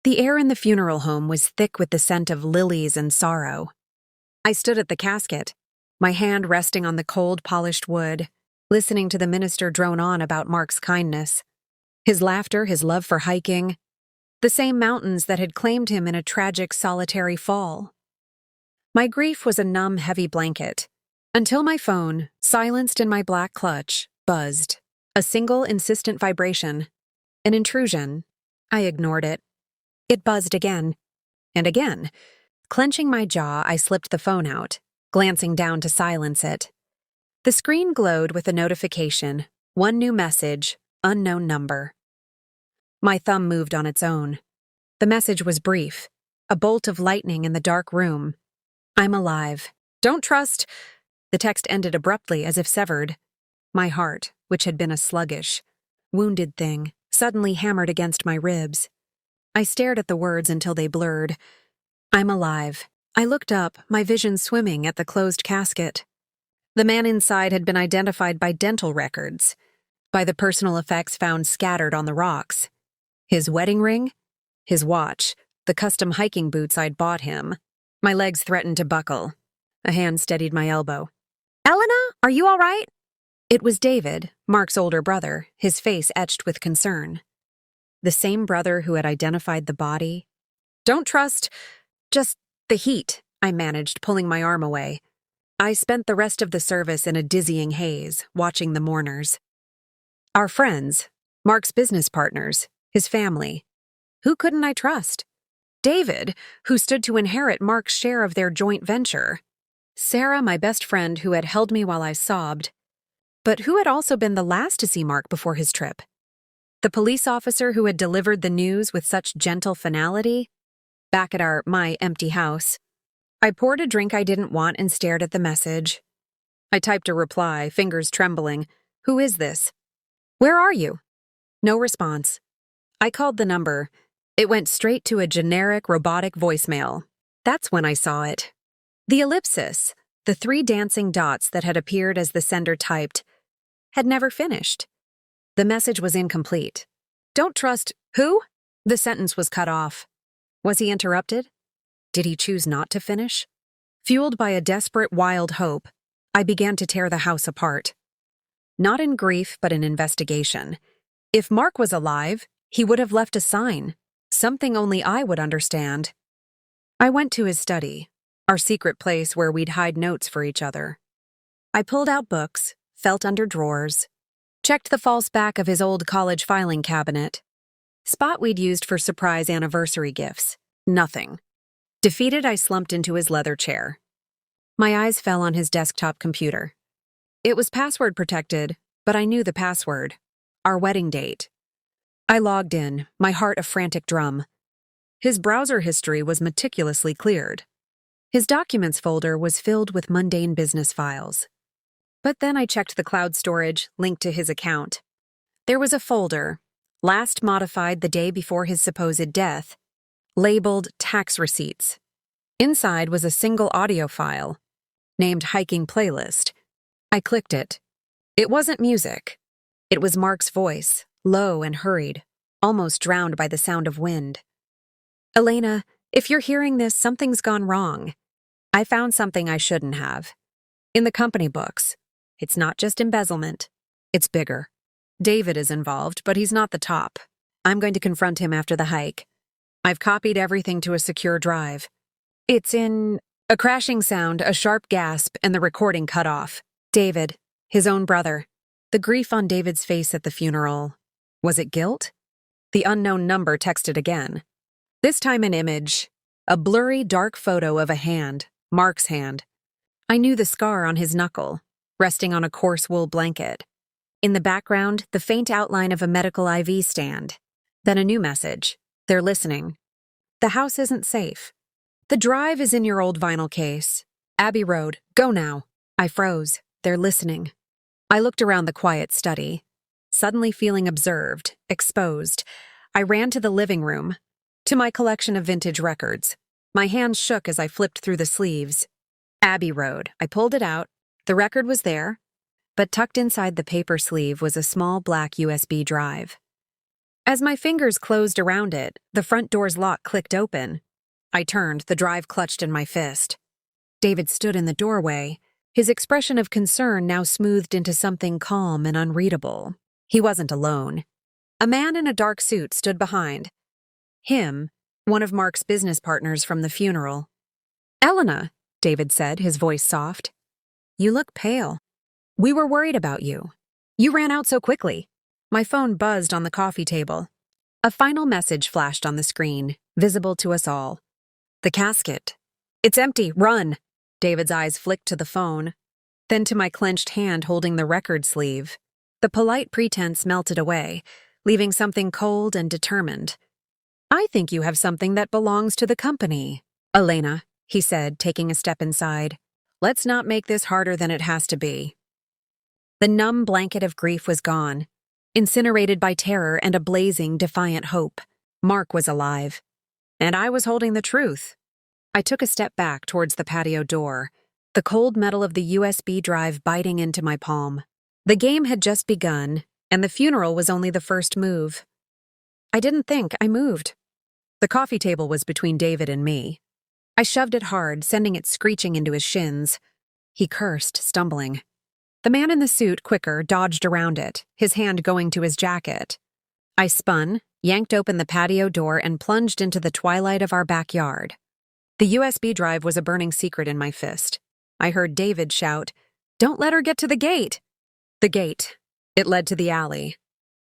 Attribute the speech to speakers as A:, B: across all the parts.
A: The air in the funeral home was thick with the scent of lilies and sorrow. I stood at the casket, my hand resting on the cold, polished wood, listening to the minister drone on about Mark's kindness, his laughter, his love for hiking, the same mountains that had claimed him in a tragic, solitary fall. My grief was a numb, heavy blanket, until my phone, silenced in my black clutch, buzzed. A single, insistent vibration. An intrusion. I ignored it. It buzzed again. And again. Clenching my jaw, I slipped the phone out, glancing down to silence it. The screen glowed with a notification. One new message, unknown number. My thumb moved on its own. The message was brief. A bolt of lightning in the dark room. I'm alive. Don't trust. The text ended abruptly as if severed. My heart, which had been a sluggish, wounded thing, suddenly hammered against my ribs. I stared at the words until they blurred. I'm alive. I looked up, my vision swimming at the closed casket. The man inside had been identified by dental records, by the personal effects found scattered on the rocks. His wedding ring, his watch, the custom hiking boots I'd bought him. My legs threatened to buckle. A hand steadied my elbow. Elena, are you all right? It was David, Mark's older brother, his face etched with concern. The same brother who had identified the body. Don't trust, just the heat, I managed, pulling my arm away. I spent the rest of the service in a dizzying haze, watching the mourners. Our friends, Mark's business partners, his family. Who couldn't I trust? David, who stood to inherit Mark's share of their joint venture. Sarah, my best friend, who had held me while I sobbed. But who had also been the last to see Mark before his trip? The police officer who had delivered the news with such gentle finality? Back at my empty house. I poured a drink I didn't want and stared at the message. I typed a reply, fingers trembling. Who is this? Where are you? No response. I called the number. It went straight to a generic, robotic voicemail. That's when I saw it. The ellipsis, the 3 dancing dots that had appeared as the sender typed, had never finished. The message was incomplete. Don't trust who? The sentence was cut off. Was he interrupted? Did he choose not to finish? Fueled by a desperate, wild hope, I began to tear the house apart. Not in grief, but in investigation. If Mark was alive, he would have left a sign, something only I would understand. I went to his study, our secret place where we'd hide notes for each other. I pulled out books, felt under drawers, checked the false back of his old college filing cabinet. Spot we'd used for surprise anniversary gifts. Nothing. Defeated, I slumped into his leather chair. My eyes fell on his desktop computer. It was password protected, but I knew the password. Our wedding date. I logged in, my heart a frantic drum. His browser history was meticulously cleared. His documents folder was filled with mundane business files. But then I checked the cloud storage linked to his account. There was a folder, last modified the day before his supposed death, labeled tax receipts. Inside was a single audio file, named Hiking Playlist. I clicked it. It wasn't music. It was Mark's voice, low and hurried, almost drowned by the sound of wind. Elena, if you're hearing this, something's gone wrong. I found something I shouldn't have. In the company books. It's not just embezzlement. It's bigger. David is involved, but he's not the top. I'm going to confront him after the hike. I've copied everything to a secure drive. It's in... A crashing sound, a sharp gasp, and the recording cut off. David, his own brother. The grief on David's face at the funeral. Was it guilt? The unknown number texted again. This time an image. A blurry, dark photo of a hand. Mark's hand. I knew the scar on his knuckle, resting on a coarse wool blanket. In the background, the faint outline of a medical IV stand. Then a new message. They're listening. The house isn't safe. The drive is in your old vinyl case. Abbey Road, go now. I froze. They're listening. I looked around the quiet study. Suddenly feeling observed, exposed, I ran to the living room, to my collection of vintage records. My hands shook as I flipped through the sleeves. Abbey Road. I pulled it out. The record was there, but tucked inside the paper sleeve was a small black USB drive. As my fingers closed around it, the front door's lock clicked open. I turned, the drive clutched in my fist. David stood in the doorway, his expression of concern now smoothed into something calm and unreadable. He wasn't alone. A man in a dark suit stood behind. Him, one of Mark's business partners from the funeral. "Elena," David said, his voice soft. "You look pale. We were worried about you. You ran out so quickly." My phone buzzed on the coffee table. A final message flashed on the screen, visible to us all. "The casket. It's empty, run." David's eyes flicked to the phone, then to my clenched hand holding the record sleeve. The polite pretense melted away, leaving something cold and determined. "I think you have something that belongs to the company, Elena," he said, taking a step inside. "Let's not make this harder than it has to be." The numb blanket of grief was gone, incinerated by terror and a blazing, defiant hope. Mark was alive, and I was holding the truth. I took a step back towards the patio door, the cold metal of the USB drive biting into my palm. The game had just begun, and the funeral was only the first move. I didn't think, I moved. The coffee table was between David and me. I shoved it hard, sending it screeching into his shins. He cursed, stumbling. The man in the suit, quicker, dodged around it, his hand going to his jacket. I spun, yanked open the patio door, and plunged into the twilight of our backyard. The USB drive was a burning secret in my fist. I heard David shout, "Don't let her get to the gate!" The gate. It led to the alley.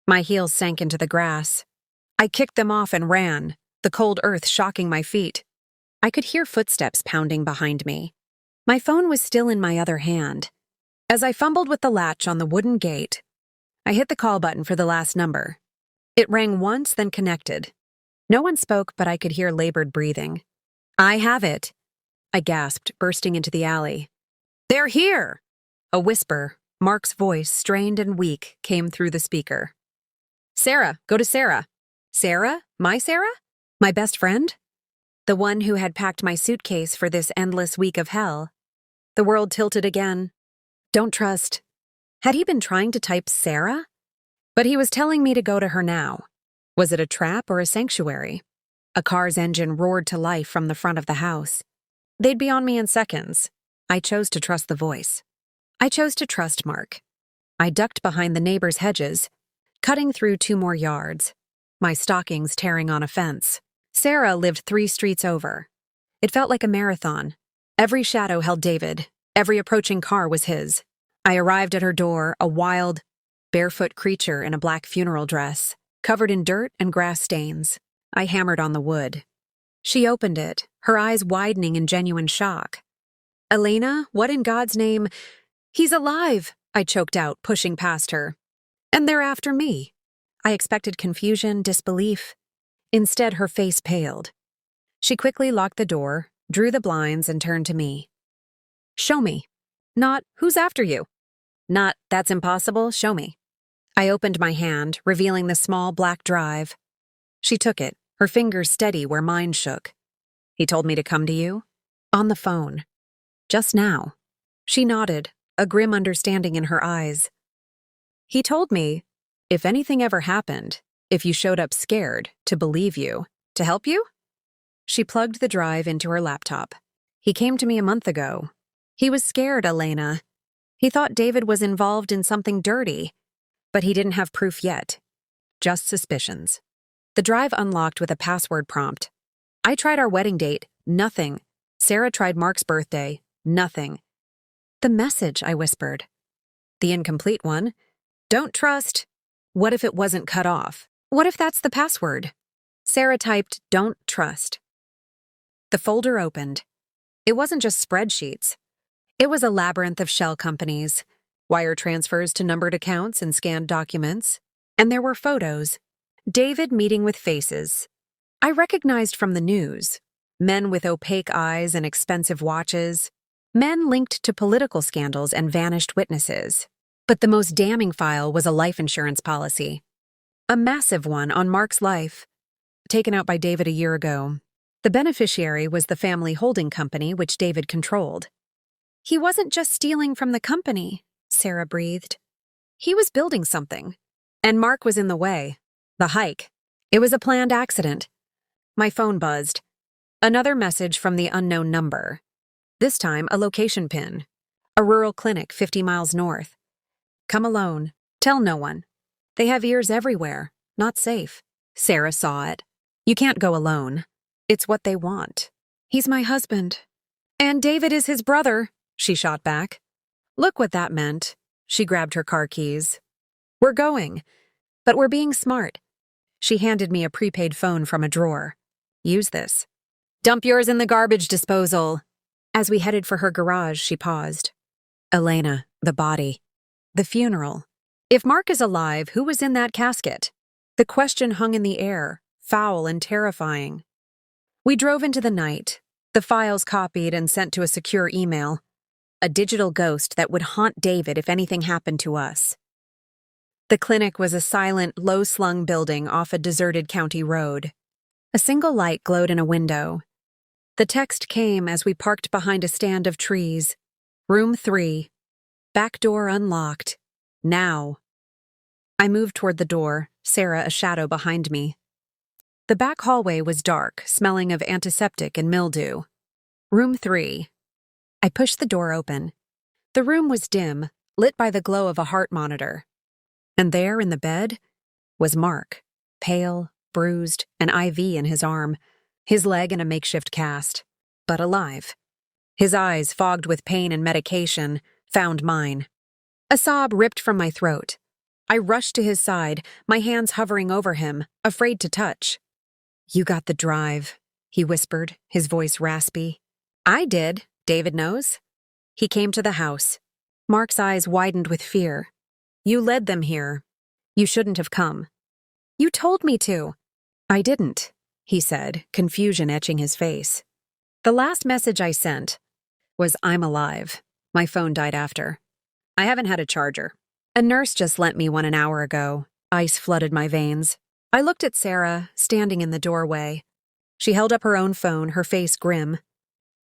A: My heels sank into the grass. I kicked them off and ran, the cold earth shocking my feet. I could hear footsteps pounding behind me. My phone was still in my other hand. As I fumbled with the latch on the wooden gate, I hit the call button for the last number. It rang once, then connected. No one spoke, but I could hear labored breathing. "I have it," I gasped, bursting into the alley. "They're here!" A whisper, Mark's voice, strained and weak, came through the speaker. "Sarah, go to Sarah." "Sarah? My Sarah? My best friend?" The one who had packed my suitcase for this endless week of hell. The world tilted again. Don't trust. Had he been trying to type Sarah? But he was telling me to go to her now. Was it a trap or a sanctuary? A car's engine roared to life from the front of the house. They'd be on me in seconds. I chose to trust the voice. I chose to trust Mark. I ducked behind the neighbor's hedges, cutting through 2 more yards, my stockings tearing on a fence. Sarah lived 3 streets over. It felt like a marathon. Every shadow held David. Every approaching car was his. I arrived at her door, a wild, barefoot creature in a black funeral dress, covered in dirt and grass stains. I hammered on the wood. She opened it, her eyes widening in genuine shock. "Elena, what in God's name—" "He's alive," I choked out, pushing past her. "And they're after me." I expected confusion, disbelief. Instead, her face paled. She quickly locked the door, drew the blinds, and turned to me. "Show me." Not, "Who's after you?" Not, "That's impossible, show me." I opened my hand, revealing the small black drive. She took it, her fingers steady where mine shook. "He told me to come to you?" "On the phone. Just now." She nodded, a grim understanding in her eyes. "He told me, if anything ever happened, if you showed up scared, to believe you, to help you?" She plugged the drive into her laptop. "He came to me a month ago. He was scared, Elena. He thought David was involved in something dirty, but he didn't have proof yet. Just suspicions." The drive unlocked with a password prompt. I tried our wedding date, nothing. Sarah tried Mark's birthday, nothing. "The message," I whispered. The incomplete one. "Don't trust." What if it wasn't cut off? What if that's the password? Sarah typed, "Don't trust." The folder opened. It wasn't just spreadsheets. It was a labyrinth of shell companies, wire transfers to numbered accounts and scanned documents. And there were photos. David meeting with faces I recognized from the news. Men with opaque eyes and expensive watches. Men linked to political scandals and vanished witnesses. But the most damning file was a life insurance policy. A massive one on Mark's life, taken out by David a year ago. The beneficiary was the family holding company which David controlled. "He wasn't just stealing from the company," Sarah breathed. "He was building something. And Mark was in the way. The hike. It was a planned accident. My phone buzzed. Another message from the unknown number. This time, a location pin. A rural clinic 50 miles north. Come alone. Tell no one. They have ears everywhere. Not safe. Sarah saw it. You can't go alone. It's what they want. He's my husband. And David is his brother, she shot back. Look what that meant. She grabbed her car keys. We're going. But we're being smart. She handed me a prepaid phone from a drawer. Use this. Dump yours in the garbage disposal. As we headed for her garage, she paused. Elena, the body. The funeral. If Mark is alive, who was in that casket? The question hung in the air, foul and terrifying. We drove into the night, the files copied and sent to a secure email. A digital ghost that would haunt David if anything happened to us. The clinic was a silent, low-slung building off a deserted county road. A single light glowed in a window. The text came as we parked behind a stand of trees. Room 3. Back door unlocked. Now. I moved toward the door, Sarah a shadow behind me. The back hallway was dark, smelling of antiseptic and mildew. Room 3. I pushed the door open. The room was dim, lit by the glow of a heart monitor. And there, in the bed, was Mark, pale, bruised, an IV in his arm, his leg in a makeshift cast, but alive. His eyes, fogged with pain and medication, found mine. A sob ripped from my throat. I rushed to his side, my hands hovering over him, afraid to touch. You got the drive, he whispered, his voice raspy. I did, David knows. He came to the house. Mark's eyes widened with fear. You led them here. You shouldn't have come. You told me to. I didn't, he said, confusion etching his face. The last message I sent was, I'm alive. My phone died after. I haven't had a charger. A nurse just lent me one an hour ago. Ice flooded my veins. I looked at Sarah, standing in the doorway. She held up her own phone, her face grim.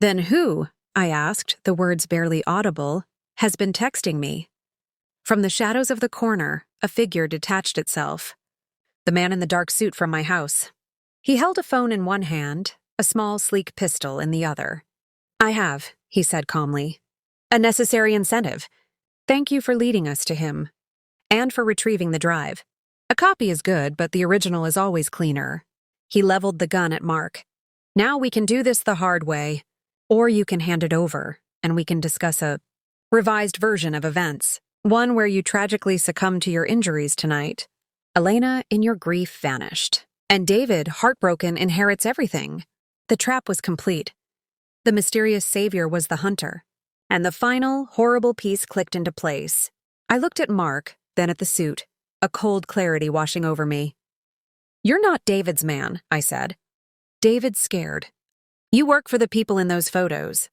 A: Then who, I asked, the words barely audible, has been texting me? From the shadows of the corner, a figure detached itself. The man in the dark suit from my house. He held a phone in one hand, a small, sleek pistol in the other. I have, he said calmly. A necessary incentive. Thank you for leading us to him. And for retrieving the drive. A copy is good, but the original is always cleaner. He leveled the gun at Mark. Now we can do this the hard way. Or you can hand it over, and we can discuss a revised version of events. One where you tragically succumbed to your injuries tonight. Elena, in your grief, vanished. And David, heartbroken, inherits everything. The trap was complete. The mysterious savior was the hunter. And the final, horrible piece clicked into place. I looked at Mark, then at the suit, a cold clarity washing over me. You're not David's man, I said. David's scared. You work for the people in those photos.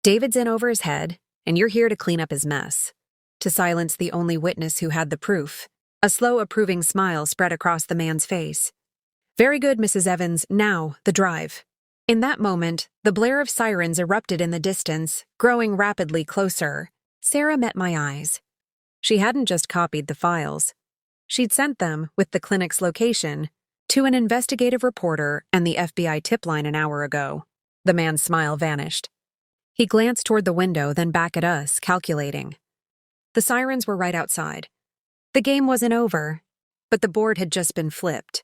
A: David's in over his head, and you're here to clean up his mess. To silence the only witness who had the proof. A slow, approving smile spread across the man's face. Very good, Mrs. Evans. Now, the drive. In that moment, the blare of sirens erupted in the distance, growing rapidly closer. Sarah met my eyes. She hadn't just copied the files. She'd sent them, with the clinic's location, to an investigative reporter and the FBI tip line an hour ago. The man's smile vanished. He glanced toward the window, then back at us, calculating. The sirens were right outside. The game wasn't over, but the board had just been flipped.